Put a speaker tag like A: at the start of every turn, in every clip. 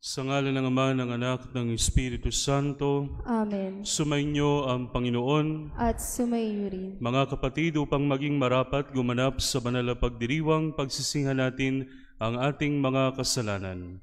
A: Sa ngalan ng Ama, ng Anak, ng Espiritu Santo.
B: Amen.
A: Sumainyo ang Panginoon.
B: At sumaiyo rin.
A: Mga kapatid, upang maging marapat gumanap sa banal na pagdiriwang, pagsisihan natin ang ating mga kasalanan.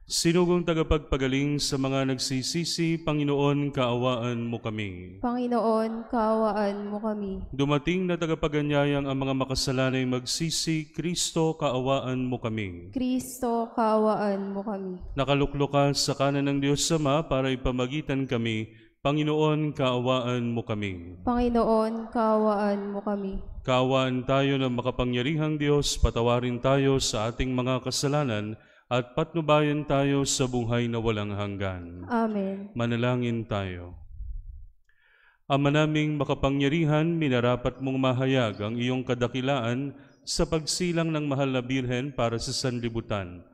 A: Sinugong tagapagpagaling sa mga nagsisisi, Panginoon, kaawaan mo kami.
B: Panginoon, kaawaan mo kami.
A: Dumating na tagapaganyayang ang mga makasalanay magsisi, Kristo, kaawaan mo kami.
B: Kristo, kaawaan mo kami.
A: Nakalukluka sa kanan ng Diyos Ama para ipamagitan kami, Panginoon, kaawaan mo kami.
B: Panginoon, kaawaan mo kami.
A: Kaawaan tayo ng makapangyarihang Diyos, patawarin tayo sa ating mga kasalanan, at patnubayan tayo sa buhay na walang hanggan.
B: Amen.
A: Manalangin tayo. Ama naming makapangyarihan, minarapat mong mahayag ang iyong kadakilaan sa pagsilang ng mahal na Birhen para sa sanlibutan.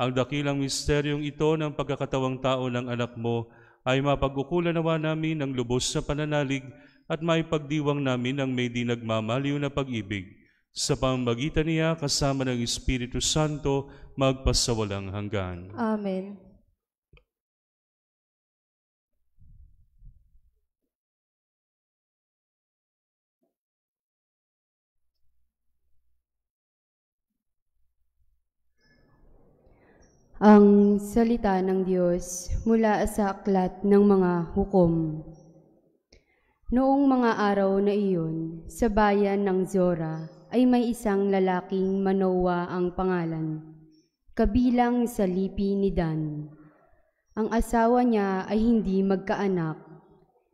A: Ang dakilang misteryong ito ng pagkakatawang tao ng anak mo ay mapag-ukulan nawa namin ng lubos na pananalig at maipagdiwang namin ang may di nagmamaliw na pag-ibig. Sa pamamagitan niya kasama ng Espiritu Santo, magpasawalang hanggan.
B: Amen.
C: Ang salita ng Diyos mula sa aklat ng mga hukom. Noong mga araw na iyon, sa bayan ng Zora ay may isang lalaking Manoa ang pangalan, kabilang sa lipi ni Dan. Ang asawa niya ay hindi magkaanak.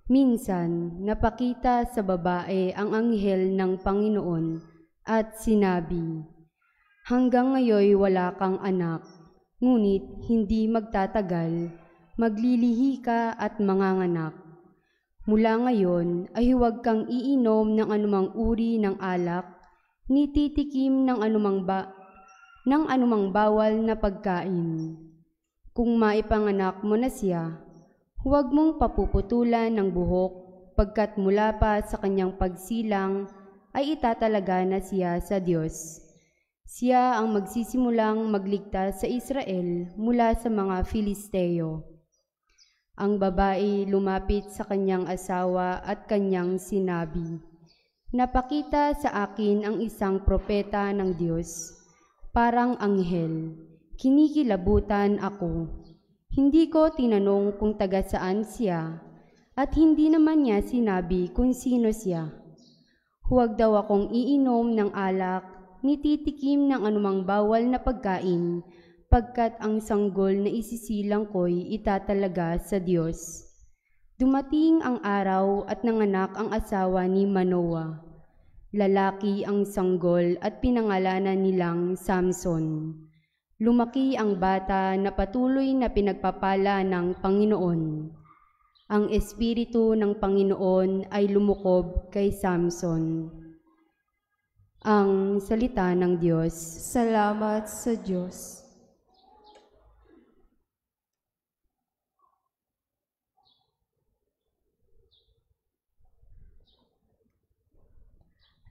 C: Minsan, napakita sa babae ang anghel ng Panginoon at sinabi, "Hanggang ngayon wala kang anak, ngunit hindi magtatagal, maglilihi ka at manganganak. Mula ngayon ay huwag kang iinom ng anumang uri ng alak, ni titikim ng anumang bawal na pagkain. Kung maipanganak mo na siya, huwag mong papuputulan ng buhok, pagkat mula pa sa kanyang pagsilang ay itatalaga na siya sa Diyos. Siya ang magsisimulang magligtas sa Israel mula sa mga Filisteo." Ang babae lumapit sa kanyang asawa at kanyang sinabi, "Napakita sa akin ang isang propeta ng Diyos, parang anghel. Kinikilabutan ako. Hindi ko tinanong kung taga saan siya, at hindi naman niya sinabi kung sino siya. Huwag daw akong iinom ng alak, ni titikim ng anumang bawal na pagkain, pagkat ang sanggol na isisilang ko'y itatalaga sa Diyos." Dumating ang araw at nanganak ang asawa ni Manoa. Lalaki ang sanggol at pinangalanan nilang Samson. Lumaki ang bata na patuloy na pinagpapala ng Panginoon. Ang Espiritu ng Panginoon ay lumukob kay Samson. Ang salita ng Diyos.
B: Salamat sa Diyos.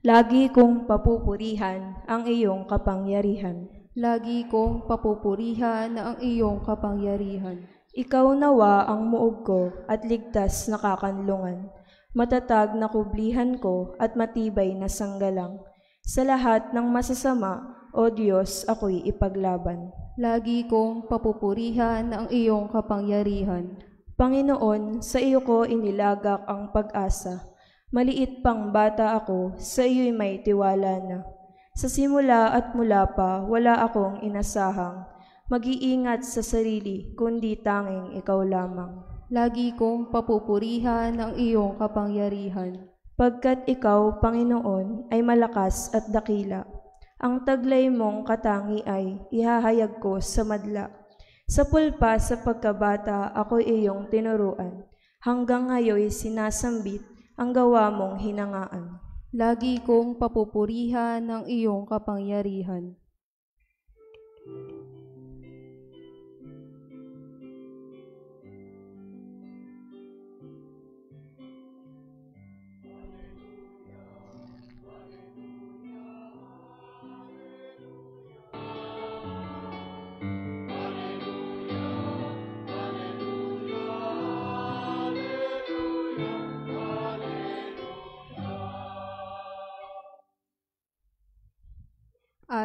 D: Lagi kong papupurihan ang iyong kapangyarihan.
B: Lagi kong papupurihan ang iyong kapangyarihan.
D: Ikaw nawa ang muog ko at ligtas na kakanlungan, matatag na kublihan ko at matibay na sanggalang. Sa lahat ng masasama, O Diyos, ako'y ipaglaban.
B: Lagi kong papupurihan ang iyong kapangyarihan.
D: Panginoon, sa iyo ko inilagak ang pag-asa. Maliit pang bata ako, sa iyo'y may tiwala na. Sa simula at mula pa, wala akong inasahang mag-iingat sa sarili, kundi tanging ikaw lamang.
B: Lagi kong papupurihan ang iyong kapangyarihan.
D: Pagkat ikaw, Panginoon, ay malakas at dakila. Ang taglay mong katangi ay ihahayag ko sa madla. Sa pulpa sa pagkabata, ako iyong tinuruan. Hanggang ngayon sinasambit ang gawa mong hinangaan.
B: Lagi kong papupurihan ang iyong kapangyarihan.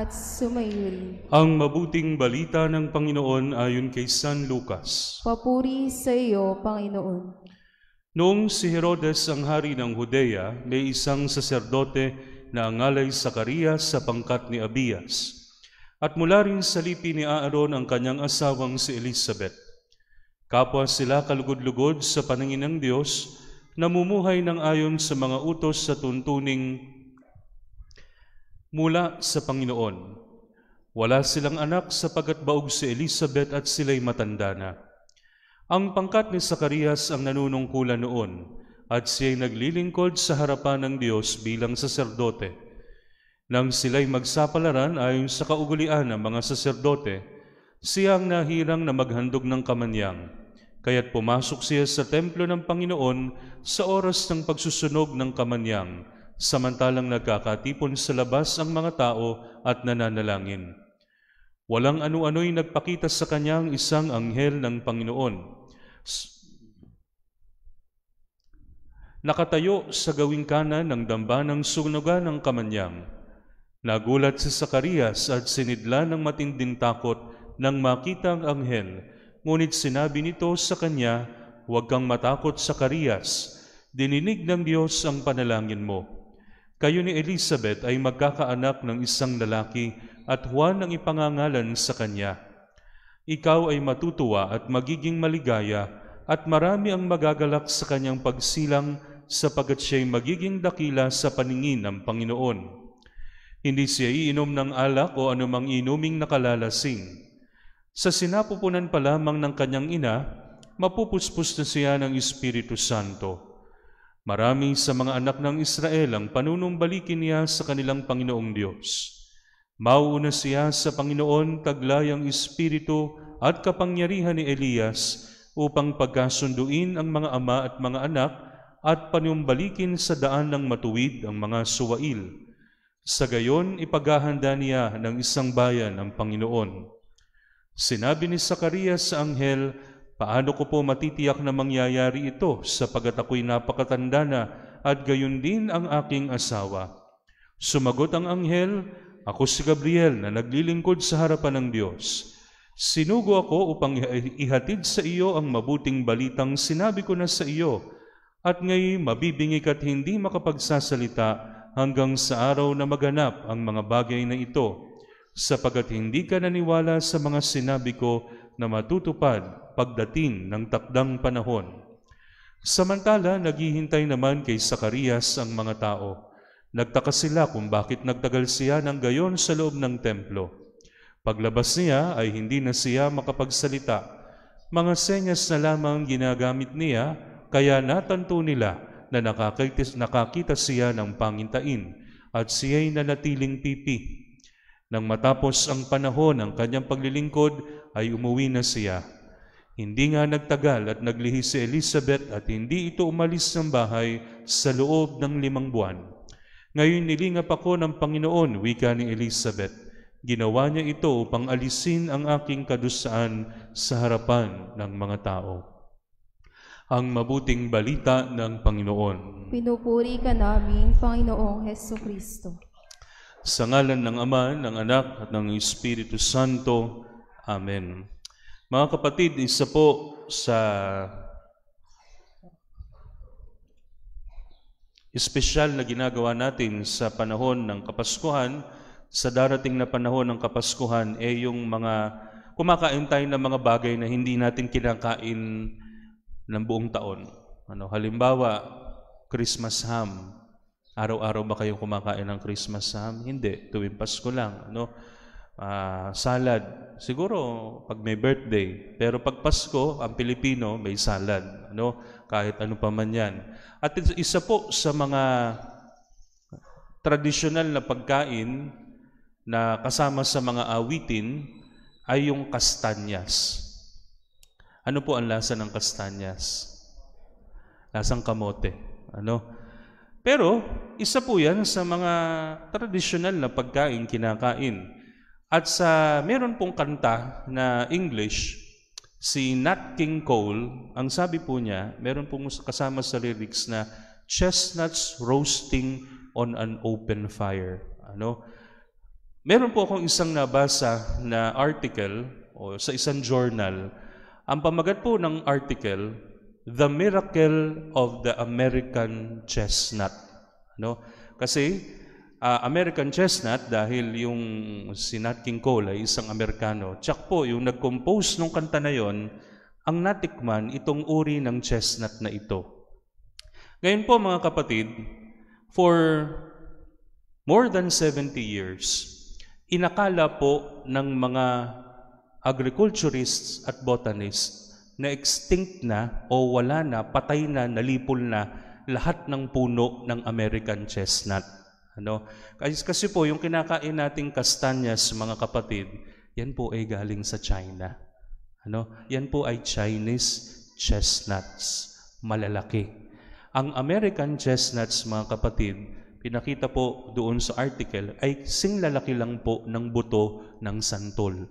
B: at sumairi.
A: Ang mabuting balita ng Panginoon ayon kay San Lucas.
B: Papuri sa iyo, Panginoon.
A: Noong si Herodes ang hari ng Judea, may isang saserdote na angalay Zacarias sa pangkat ni Abias. At mula rin sa lipi ni Aaron ang kanyang asawang si Elizabeth. Kapwa sila kalugod-lugod sa paningin ng Diyos, namumuhay ng ayon sa mga utos sa tuntuning mula sa Panginoon. Wala silang anak sapagat baog si Elizabeth at sila'y matanda na. Ang pangkat ni Zacarias ang nanunungkulan noon at siya'y naglilingkod sa harapan ng Diyos bilang saserdote. Nang sila'y magsapalaran ayon sa kaugulian ng mga saserdote, siyang nahirang na maghandog ng kamanyang, kaya't pumasok siya sa templo ng Panginoon sa oras ng pagsusunog ng kamanyang, samantalang nagkakatipon sa labas ang mga tao at nananalangin. Walang ano-ano'y nagpakita sa kanyang isang anghel ng Panginoon. Nakatayo sa gawing kanan ng dambanang sunugan ng kamanyang. Nagulat si Zacarias at sinidla ng matinding takot nang makita ang anghel, ngunit sinabi nito sa kanya, "Huwag kang matakot, Zacarias, dininig ng Diyos ang panalangin mo. Kayo ni Elizabeth ay magkakaanak ng isang lalaki at Juan ang ipangangalan sa kanya. Ikaw ay matutuwa at magiging maligaya at marami ang magagalak sa kanyang pagsilang sapagat siya'y magiging dakila sa paningin ng Panginoon. Hindi siya iinom ng alak o anumang inuming nakalalasing. Sa sinapupunan pa lamang ng kanyang ina, mapupuspos na siya ng Espiritu Santo. Marami sa mga anak ng Israel ang panunumbalikin niya sa kanilang Panginoong Diyos. Mauuna siya sa Panginoon taglay ang Espiritu at kapangyarihan ni Elias upang pagkasunduin ang mga ama at mga anak at panumbalikin sa daan ng matuwid ang mga suwail. Sa gayon, ipaghahanda niya ng isang bayan ang Panginoon." Sinabi ni Zacarias sa anghel, "Paano ko po matitiyak na mangyayari ito sapagat ako'y napakatanda na at gayon din ang aking asawa?" Sumagot ang anghel, "Ako si Gabriel na naglilingkod sa harapan ng Diyos. Sinugo ako upang ihatid sa iyo ang mabuting balitang sinabi ko na sa iyo, at ngayon mabibingik at hindi makapagsasalita hanggang sa araw na maganap ang mga bagay na ito, sapagat hindi ka naniwala sa mga sinabi ko na matutupad pagdating ng takdang panahon." Samantala, naghihintay naman kay Zacarias ang mga tao. Nagtaka sila kung bakit nagtagal siya ng gayon sa loob ng templo. Paglabas niya ay hindi na siya makapagsalita. Mga senyas na lamang ginagamit niya, kaya natanto nila na nakakita siya ng pangintain at siya'y nanatiling pipi. Nang matapos ang panahon ng kanyang paglilingkod, ay umuwi na siya. Hindi nga nagtagal at naglihi si Elizabeth at hindi ito umalis ng bahay sa loob ng 5 buwan. "Ngayon nilingap ako ng Panginoon," wika ni Elizabeth. "Ginawa niya ito upang alisin ang aking kadusaan sa harapan ng mga tao." Ang mabuting balita ng Panginoon.
B: Pinupuri ka namin, Panginoong Hesukristo.
A: Sa ngalan ng Ama, ng Anak, at ng Espiritu Santo. Amen. Mga kapatid, isa po sa espesyal na ginagawa natin sa panahon ng Kapaskuhan, sa darating na panahon ng Kapaskuhan, yung mga kumakain tayo ng mga bagay na hindi natin kinakain ng buong taon. Halimbawa, Christmas ham. Araw-araw ba kayong kumakain ng Christmas ham? Hindi, tuwing Pasko lang. Salad, siguro pag may birthday. Pero pag Pasko, ang Pilipino may salad. Kahit ano pa man yan. At isa po sa mga tradisyonal na pagkain na kasama sa mga awitin ay yung kastanyas. Ano po ang lasa ng kastanyas? Lasang kamote. Pero isa po yan sa mga tradisyonal na pagkain kinakain. At meron pong kanta na English, si Nat King Cole, ang sabi po niya, meron pong kasama sa lyrics na chestnuts roasting on an open fire. Meron po akong isang nabasa na article o sa isang journal. Ang pamagat po ng article, The Miracle of the American Chestnut. Kasi American chestnut dahil yung si Nat King Cole ay isang Amerikano. Tsak po yung nag-compose ng kanta na yon, ang natikman itong uri ng chestnut na ito. Ngayon po mga kapatid, for more than 70 years, inakala po ng mga agriculturists at botanists na extinct na o wala na, patay na, nalipol na lahat ng puno ng American chestnut. Kasi po yung kinakain nating kastanyas, mga kapatid, yan po ay galing sa China. Yan po ay Chinese chestnuts, malalaki. Ang American chestnuts, mga kapatid, pinakita po doon sa article, ay singlalaki lang po ng buto ng santol.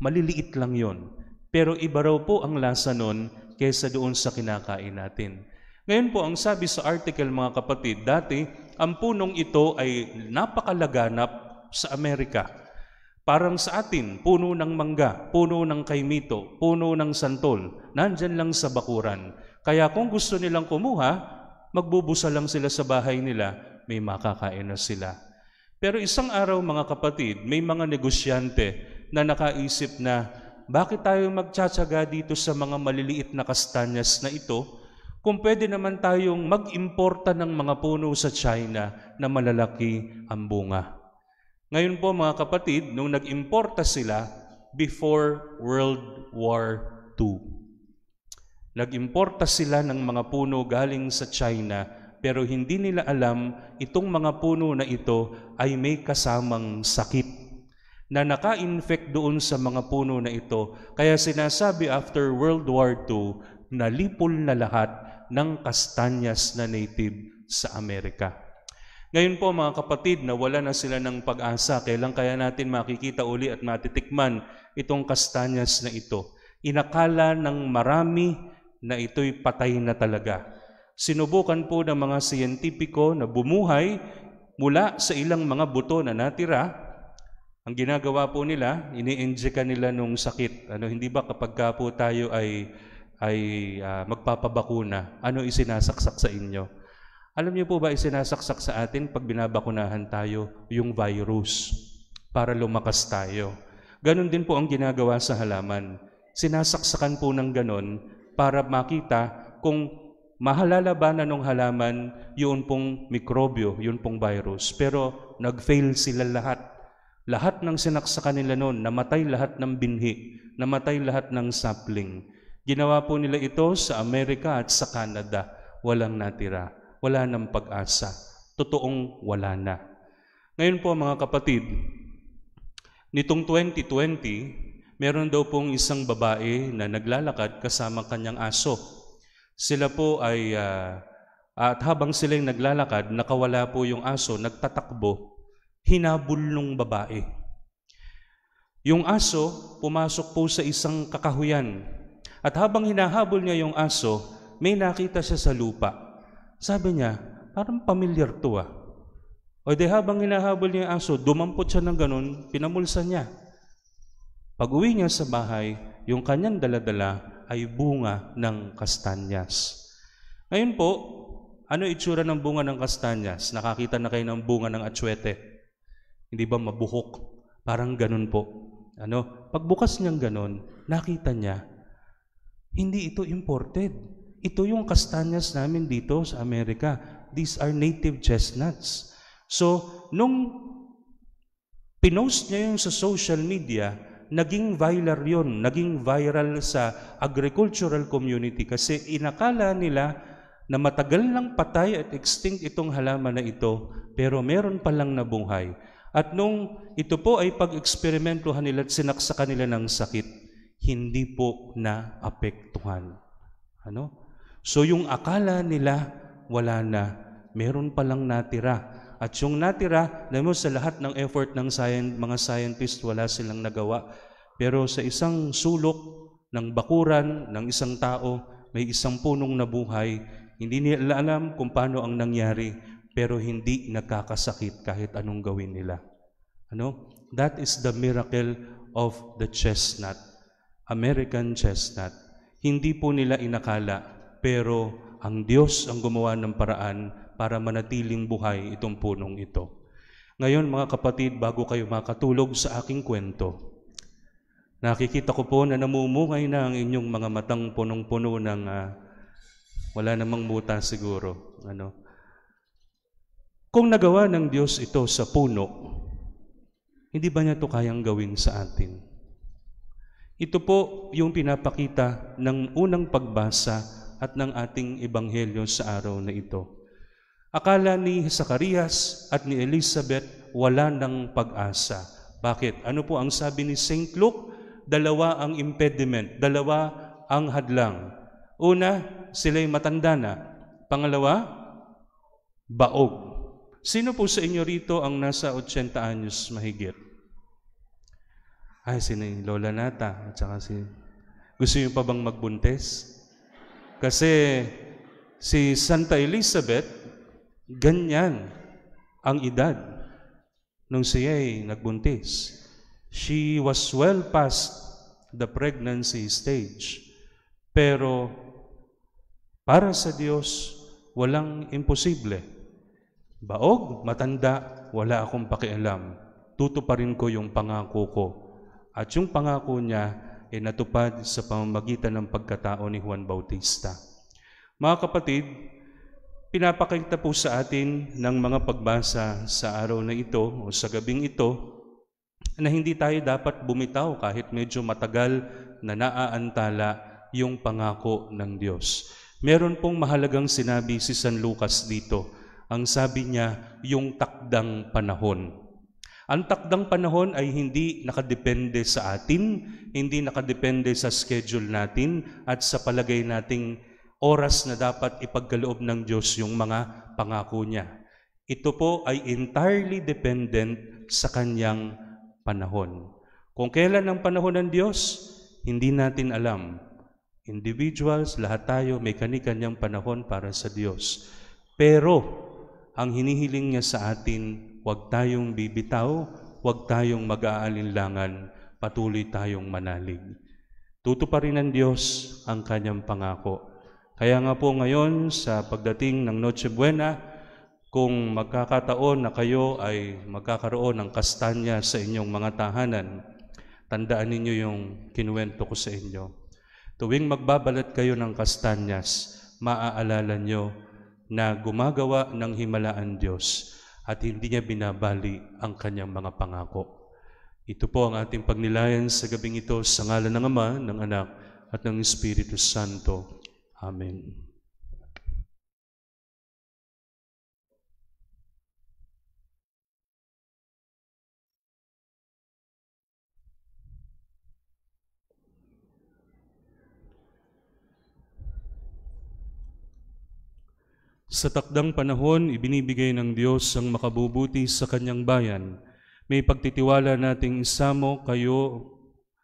A: Maliliit lang yon. Pero iba raw po ang lasa nun kaysa doon sa kinakain natin. Ngayon po, ang sabi sa article, mga kapatid, dati, ang punong ito ay napakalaganap sa Amerika. Parang sa atin, puno ng mangga, puno ng kaimito, puno ng santol, nandyan lang sa bakuran. Kaya kung gusto nilang kumuha, magbubusa lang sila sa bahay nila, may makakain na sila. Pero isang araw, mga kapatid, may mga negosyante na nakaisip na, bakit tayo magtsatsaga dito sa mga maliliit na kastanyas na ito kung pwede naman tayong mag-importa ng mga puno sa China na malalaki ang bunga? Ngayon po mga kapatid, nung nag-importa sila before World War II, nag-importa sila ng mga puno galing sa China, pero hindi nila alam itong mga puno na ito ay may kasamang sakit na naka-infect doon sa mga puno na ito. Kaya sinasabi after World War II, nalipol na lahat ng kastanyas na native sa Amerika. Ngayon po mga kapatid, nawala na sila ng pag-asa. Kailan kaya natin makikita uli at matitikman itong kastanyas na ito? Inakala ng marami na ito'y patay na talaga. Sinubukan po ng mga siyentipiko na bumuhay mula sa ilang mga buto na natira. Ang ginagawa po nila, ini-injectan nila nung sakit. Hindi ba kapag ka po tayo ay magpapabakuna, ano isinasaksak sa inyo? Alam niyo po ba isinasaksak sa atin pag binabakunahan tayo yung virus para lumakas tayo? Ganon din po ang ginagawa sa halaman. Sinasaksakan po ng ganon para makita kung mahalalabanan ng halaman yun pong mikrobyo, yun pong virus. Pero nag-fail sila lahat. Lahat ng sinaksakan nila noon, namatay lahat ng binhi, namatay lahat ng sapling. Ginawa po nila ito sa Amerika at sa Canada. Walang natira. Wala ng pag-asa. Totoong wala na. Ngayon po mga kapatid, nitong 2020, meron daw pong isang babae na naglalakad kasama kanyang aso. Sila po ay, at habang sila'y naglalakad, nakawala po yung aso, nagtatakbo, hinabol nung babae. Yung aso, pumasok po sa isang kakahuyan. At habang hinahabol niya yung aso, may nakita siya sa lupa. Sabi niya, parang familiar to ah. O di habang hinahabol niya yung aso, dumampot siya ng ganun, pinamulsa niya. Pag-uwi niya sa bahay, yung kanyang daladala ay bunga ng kastanyas. Ngayon po, ano itsura ng bunga ng kastanyas? Nakakita na kayo ng bunga ng atsuete. Hindi ba mabuhok? Parang ganun po. Pagbukas niyang ganun, nakita niya, hindi ito imported. Ito yung kastanyas namin dito sa Amerika. These are native chestnuts. So, nung pinost niya yung sa social media, naging viral sa agricultural community kasi inakala nila na matagal lang patay at extinct itong halaman na ito, pero meron palang nabuhay. At nung ito po ay pag-eksperimentuhan nila at sinaksakan nila ng sakit, hindi po na-apektuhan. So yung akala nila wala na, meron palang natira. At yung natira, sa lahat ng effort ng mga scientists, wala silang nagawa. Pero sa isang sulok ng bakuran ng isang tao, may isang punong nabuhay. Hindi nila alam kung paano ang nangyari, pero hindi nagkakasakit kahit anong gawin nila. That is the miracle of the chestnut, American chestnut. Hindi po nila inakala, pero ang Diyos ang gumawa ng paraan para manatiling buhay itong punong ito. Ngayon mga kapatid, bago kayo makatulog sa aking kwento, nakikita ko po na namumungay na ang inyong mga matang punong-puno ng wala namang muta siguro. Kung nagawa ng Diyos ito sa puno, hindi ba niya ito kayang gawin sa atin? Ito po yung pinapakita ng unang pagbasa at ng ating ebanghelyo sa araw na ito. Akala ni Zacarias at ni Elizabeth wala ng pag-asa. Bakit? Ano po ang sabi ni St. Luke? Dalawa ang impediment, dalawa ang hadlang. Una, sila'y matanda na. Pangalawa, baog. Sino po sa inyo rito ang nasa 80 anyos mahigit? Ay, sino yung Lola Nata? At saka gusto niyo pa bang magbuntis? Kasi si Santa Elizabeth, ganyan ang edad nung siya'y nagbuntis. She was well past the pregnancy stage. Pero para sa Diyos, walang imposible. Baog, matanda, wala akong pakialam. Tutuparin ko yung pangako ko. At yung pangako niya ay natupad sa pamamagitan ng pagkatao ni Juan Bautista. Mga kapatid, pinapakita po sa atin ng mga pagbasa sa araw na ito o sa gabing ito na hindi tayo dapat bumitaw kahit medyo matagal na naaantala yung pangako ng Diyos. Meron pong mahalagang sinabi si San Lucas dito. Ang sabi niya, yung takdang panahon. Ang takdang panahon ay hindi nakadepende sa atin, hindi nakadepende sa schedule natin at sa palagay nating oras na dapat ipagkaloob ng Diyos yung mga pangako niya. Ito po ay entirely dependent sa kanyang panahon. Kung kailan ang panahon ng Diyos, hindi natin alam. Individuals, lahat tayo may kani-kanyang panahon para sa Diyos. Pero ang hinihiling niya sa atin, huwag tayong bibitaw, huwag tayong mag-aalinlangan, patuloy tayong manalig. Tutuparin ng Diyos ang kanyang pangako. Kaya nga po ngayon sa pagdating ng Noche Buena, kung magkakataon na kayo ay magkakaroon ng kastanya sa inyong mga tahanan, tandaan ninyo yung kinuwento ko sa inyo. Tuwing magbabalat kayo ng kastanyas, maaalala nyo na gumagawa ng himala ang Diyos at hindi niya binabali ang kanyang mga pangako. Ito po ang ating pagnilayan sa gabing ito sa ngalan ng Ama, ng Anak, at ng Espiritu Santo. Amen. Sa takdang panahon, ibinibigay ng Diyos ang makabubuti sa kanyang bayan. May pagtitiwala nating isamo kayo,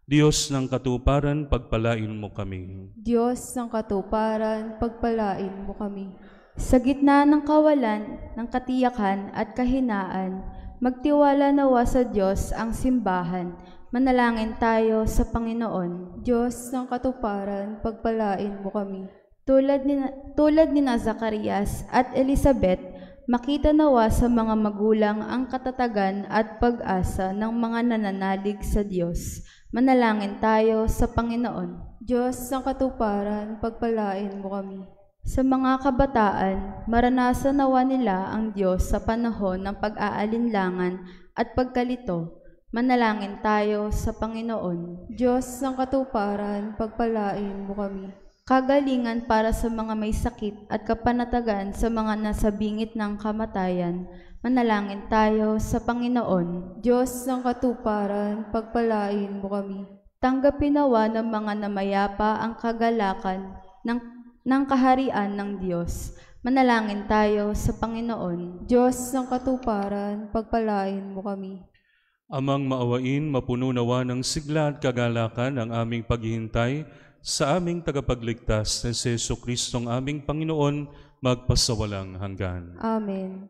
A: Diyos ng katuparan, pagpalain mo kami.
B: Diyos ng katuparan, pagpalain mo kami.
C: Sa gitna ng kawalan, ng katiyakan at kahinaan, magtiwala nawa sa Diyos ang simbahan. Manalangin tayo sa Panginoon.
B: Diyos ng katuparan, pagpalain mo kami.
C: Tulad ni Zacarias at Elizabeth, makita nawa sa mga magulang ang katatagan at pag-asa ng mga nananalig sa Diyos. Manalangin tayo sa Panginoon.
B: Diyos ng katuparan, pagpalain mo kami.
C: Sa mga kabataan, maranasan nawa nila ang Diyos sa panahon ng pag-aalinlangan at pagkalito. Manalangin tayo sa Panginoon.
B: Diyos ng katuparan, pagpalain mo kami.
C: Kagalingan para sa mga may sakit at kapanatagan sa mga nasa bingit ng kamatayan. Manalangin tayo sa Panginoon.
B: Diyos ng katuparan, pagpalain mo kami.
C: Tanggapin nawa ng mga namayapa ang kagalakan ng kaharian ng Diyos. Manalangin tayo sa Panginoon.
B: Diyos ng katuparan, pagpalain mo kami.
A: Amang maawain, mapuno nawa ng sigla at kagalakan ang aming paghihintay sa aming tagapagligtas na si Jesucristong aming Panginoon, magpasawalang hanggan.
B: Amen.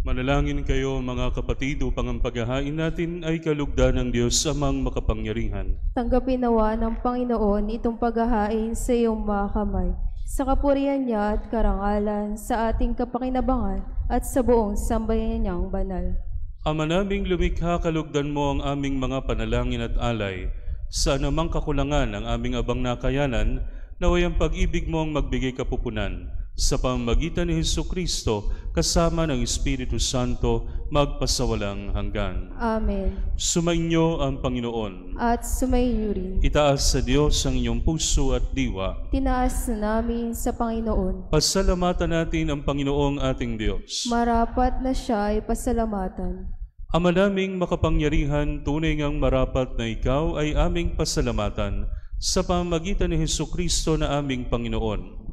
A: Manalangin kayo mga kapatid upang ang paghahain natin ay kalugdan ng Diyos amang makapangyarihan.
B: Tanggapin nawa ng Panginoon itong paghahain sa iyong mga kamay, sa kapurihan niya at karangalan, sa ating kapakinabangan at sa buong sambayan niyang banal.
A: Ama naming lumikha, kalugdan mo ang aming mga panalangin at alay. Sa anumang kakulangan ng aming abang nakayanan, naway ang pag-ibig mo ang magbigay kapupunan. Sa pamamagitan ni Jesucristo, kasama ng Espiritu Santo, magpasawalang hanggan.
B: Amen.
A: Sumainyo ang Panginoon.
B: At sumainyo rin.
A: Itaas sa Diyos ang inyong puso at diwa.
B: Tinaas na namin sa Panginoon.
A: Pasalamatan natin ang Panginoong ating Diyos.
B: Marapat na siya ay pasalamatan.
A: Ama naming makapangyarihan, tunay ngang marapat na ikaw ay aming pasalamatan sa pamamagitan ni Jesucristo na aming Panginoon.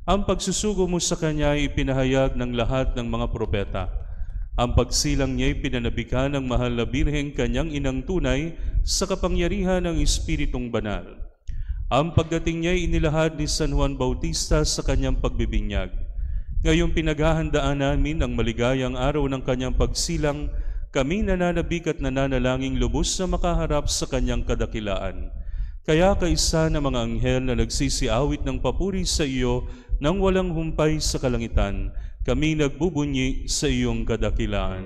A: Ang pagsusugo mo sa Kanya ay ipinahayag ng lahat ng mga propeta. Ang pagsilang niya ay pinanabikan ng mahal na Birheng Kanyang inang tunay sa kapangyarihan ng Espiritong Banal. Ang pagdating niya ay inilahad ni San Juan Bautista sa kanyang pagbibinyag. Ngayong pinaghahandaan namin ang maligayang araw ng kanyang pagsilang, kami nananabik at nananalangin lubos na makaharap sa kanyang kadakilaan. Kaya kaisa ng mga anghel na nagsisiawit ng papuri sa iyo nang walang humpay sa kalangitan, kami nagbubunyi sa iyong kadakilaan.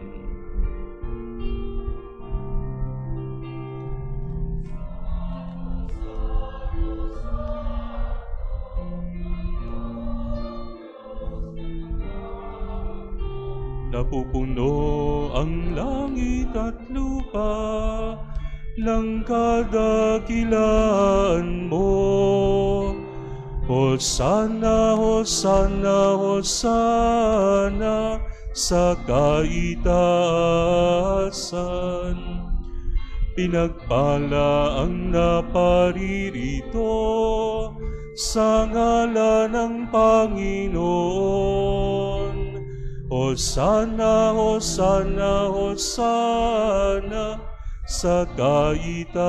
A: Napupuno ang langit at lupa ng kadakilaan mo. Hosana, Hosana, Hosana sa kaitaasan. Pinagpala ang naparirito sa ngalan ng Panginoon. Hosana, Hosana, Hosana sa kaitaasan.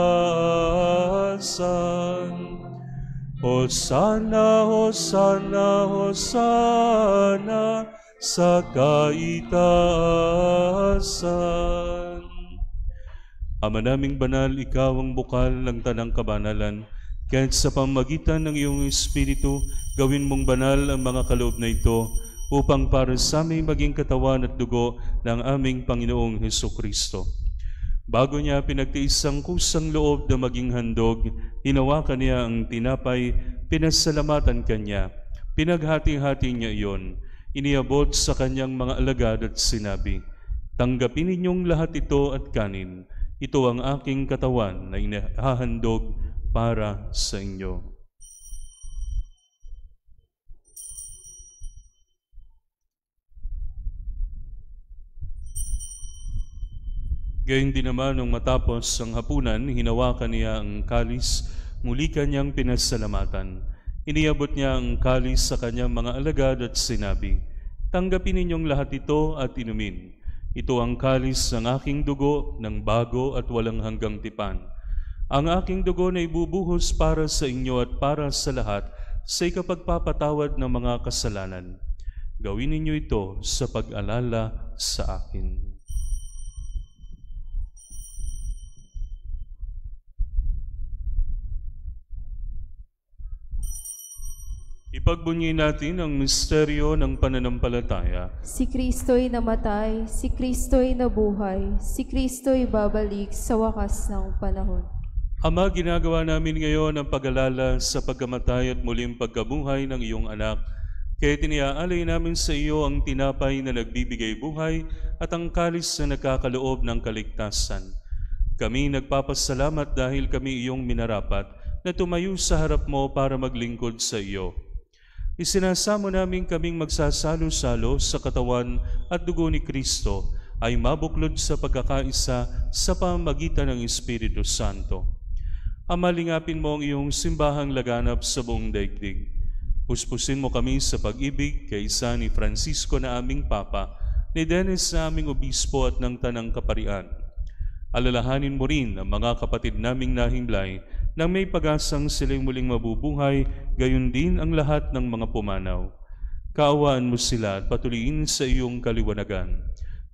A: Hosana, Hosana, Hosana sa kaitaasan. Ama naming banal, ikaw ang bukal ng tanang kabanalan. Kahit sa pamamagitan ng iyong Espiritu, gawin mong banal ang mga kaloob na ito upang para sa aming maging katawan at dugo ng aming Panginoong Hesukristo. Bago niya pinagtiis ang kusang loob na maging handog, hinawakan niya ang tinapay, pinasalamatan kanya, pinaghati-hati niya iyon, iniabot sa kanyang mga alagad at sinabi, "Tanggapin ninyong lahat ito at kanin, ito ang aking katawan na inahahandog para sa inyo." Gayun din naman nung matapos ang hapunan, hinawakan niya ang kalis, muli kanyang pinasalamatan. Iniabot niya ang kalis sa kanyang mga alagad at sinabi, "Tanggapin ninyong lahat ito at inumin. Ito ang kalis ng aking dugo ng bago at walang hanggang tipan. Ang aking dugo na ibubuhos para sa inyo at para sa lahat sa ikapagpapatawad ng mga kasalanan. Gawin ninyo ito sa pag-alala sa akin." Ipagbunyi natin ang misteryo ng pananampalataya.
B: Si Kristo'y namatay, si Kristo'y nabuhay, si Kristo'y babalik sa wakas ng panahon.
A: Ama, ginagawa namin ngayon ang pag-alala sa pagkamatay at muling pagkabuhay ng iyong anak. Kaya tiniaalay namin sa iyo ang tinapay na nagbibigay buhay at ang kalis na nagkakaloob ng kaligtasan. Kami nagpapasalamat dahil kami iyong minarapat na tumayo sa harap mo para maglingkod sa iyo. Isinasamo namin kaming magsasalo-salo sa katawan at dugo ni Kristo ay mabuklod sa pagkakaisa sa pamamagitan ng Espiritu Santo. Ama, lingapin mo ang iyong simbahang laganap sa buong daigdig. Puspusin mo kami sa pag-ibig kay San Francisco na aming Papa, ni Dennis na aming Obispo at ng Tanang Kaparian. Alalahanin mo rin ang mga kapatid naming nahimlay nang may pag-asang silang muling mabubuhay, gayon din ang lahat ng mga pumanaw. Kaawaan mo sila at patuloyin sa iyong kaliwanagan.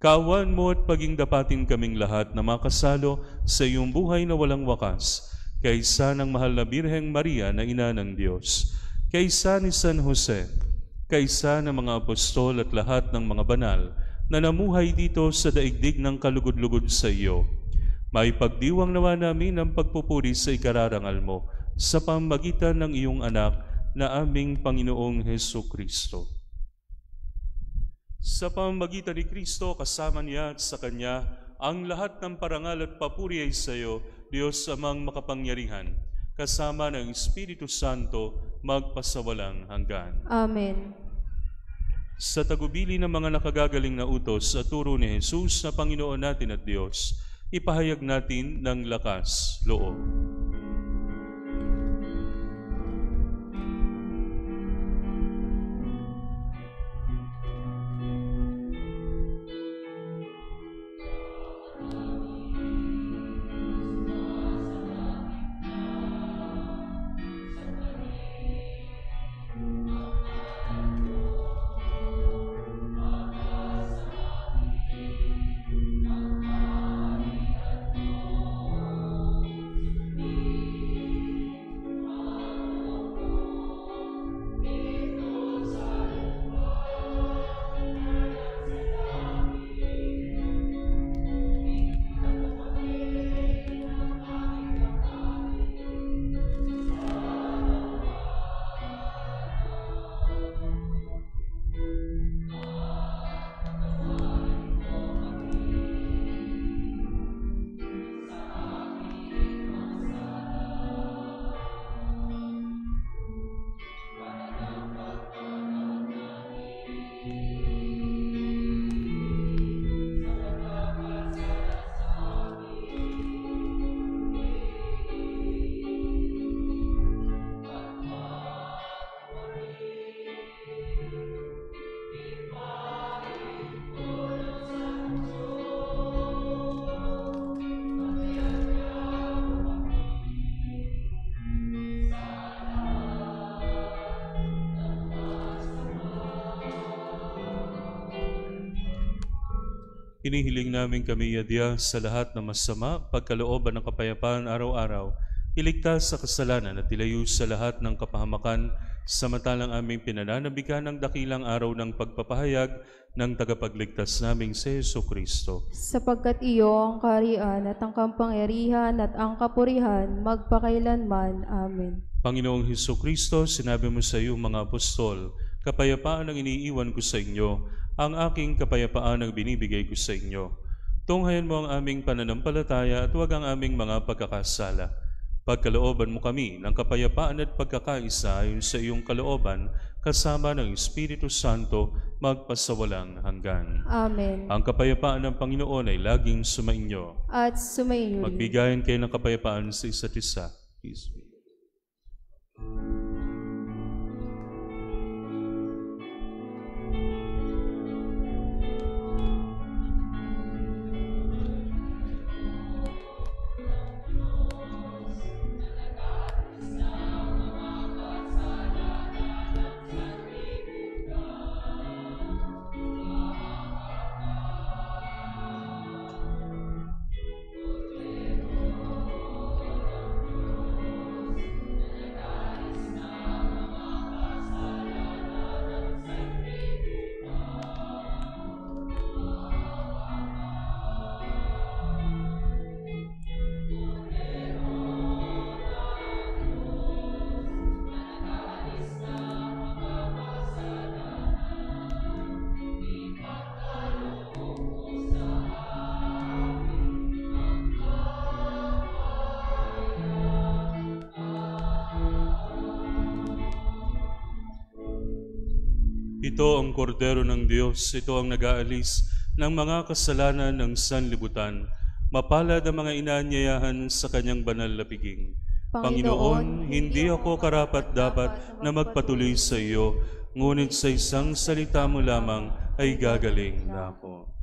A: Kaawan mo at paging dapatin kaming lahat na makasalo sa iyong buhay na walang wakas, kaysa ng mahal na Birheng Maria na Ina ng Diyos, kaysa ni San Jose, kaysa ng mga apostol at lahat ng mga banal na namuhay dito sa daigdig ng kalugod-lugod sa iyo. May pagdiwang nawa namin ang pagpupuri sa ikararangal mo sa pamamagitan ng iyong anak na aming Panginoong Hesu Kristo. Sa pamamagitan ni Kristo, kasama niya at sa Kanya, ang lahat ng parangal at papuri ay sa iyo, Diyos amang makapangyarihan, kasama ng Espiritu Santo, magpasawalang hanggan.
B: Amen.
A: Sa tagubili ng mga nakagagaling na utos at turo ni Jesus na Panginoon natin at Diyos, ipahayag natin ng lakas loob. Hinihiling namin kami, Diyos, sa lahat ng masama, pagkalooban ng kapayapaan araw-araw, iligtas sa kasalanan at ilayo sa lahat ng kapahamakan, samantalang aming pinananabikan ng dakilang araw ng pagpapahayag ng tagapagligtas naming si Hesu Kristo.
B: Sapagkat iyo ang kaharian at ang kapangyarihan at ang kapurihan magpakailanman. Amen.
A: Panginoong Hesu Kristo, sinabi mo sa iyong mga apostol, kapayapaan ang iniiwan ko sa inyo, ang aking kapayapaan ang binibigay ko sa inyo. Tunghayan mo ang aming pananampalataya at huwag ang aming mga pagkakasala. Pagkalooban mo kami ng kapayapaan at pagkakaisa ayon sa iyong kalooban, kasama ng Espiritu Santo, magpasawalang hanggan.
B: Amen.
A: Ang kapayapaan ng Panginoon ay laging sumainyo.
B: At sumainyo rin.
A: Magbigayan kayo ng kapayapaan sa isa't isa. Peace be. Ito ang kordero ng Diyos, ito ang nag-aalis ng mga kasalanan ng sanlibutan. Mapalad ang mga inaanyayahan sa kanyang banal na piging. Panginoon, hindi ako karapat-dapat na magpatuloy sa iyo, ngunit sa isang salita mo lamang ay gagaling na ako.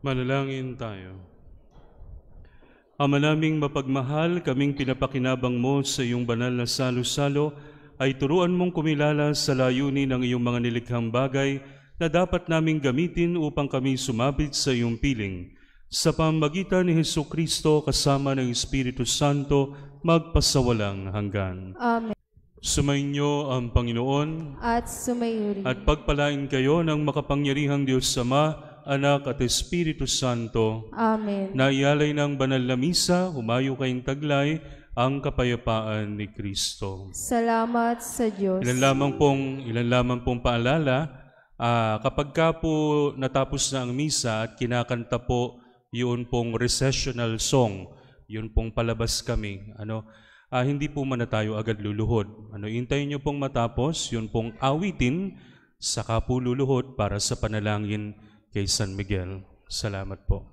A: Manalangin tayo. Ama naming mapagmahal, kaming pinapakinabang mo sa iyong banal na salo-salo, ay turuan mong kumilala sa layunin ng iyong mga nilikhang bagay na dapat naming gamitin upang kami sumabit sa iyong piling. Sa pamamagitan ni Hesukristo kasama ng Espiritu Santo, magpasawalang hanggan.
B: Amen.
A: Sumainyo ang Panginoon
B: At sumayo rin.
A: at pagpalain kayo ng makapangyarihang Diyos Ama, Anak at Espiritu Santo.
B: Amen.
A: Na ialay ng banal na misa, humayo kayong taglay ang kapayapaan ni Kristo.
B: Salamat sa Diyos.
A: Ilan lamang pong paalala, kapag ka po natapos na ang misa at kinakanta po yun pong recessional song, yun pong palabas kami, hindi po man na tayo agad luluhod. Hintayin nyo pong matapos, yun pong awitin, saka po luluhod para sa panalangin kay San Miguel. Salamat po.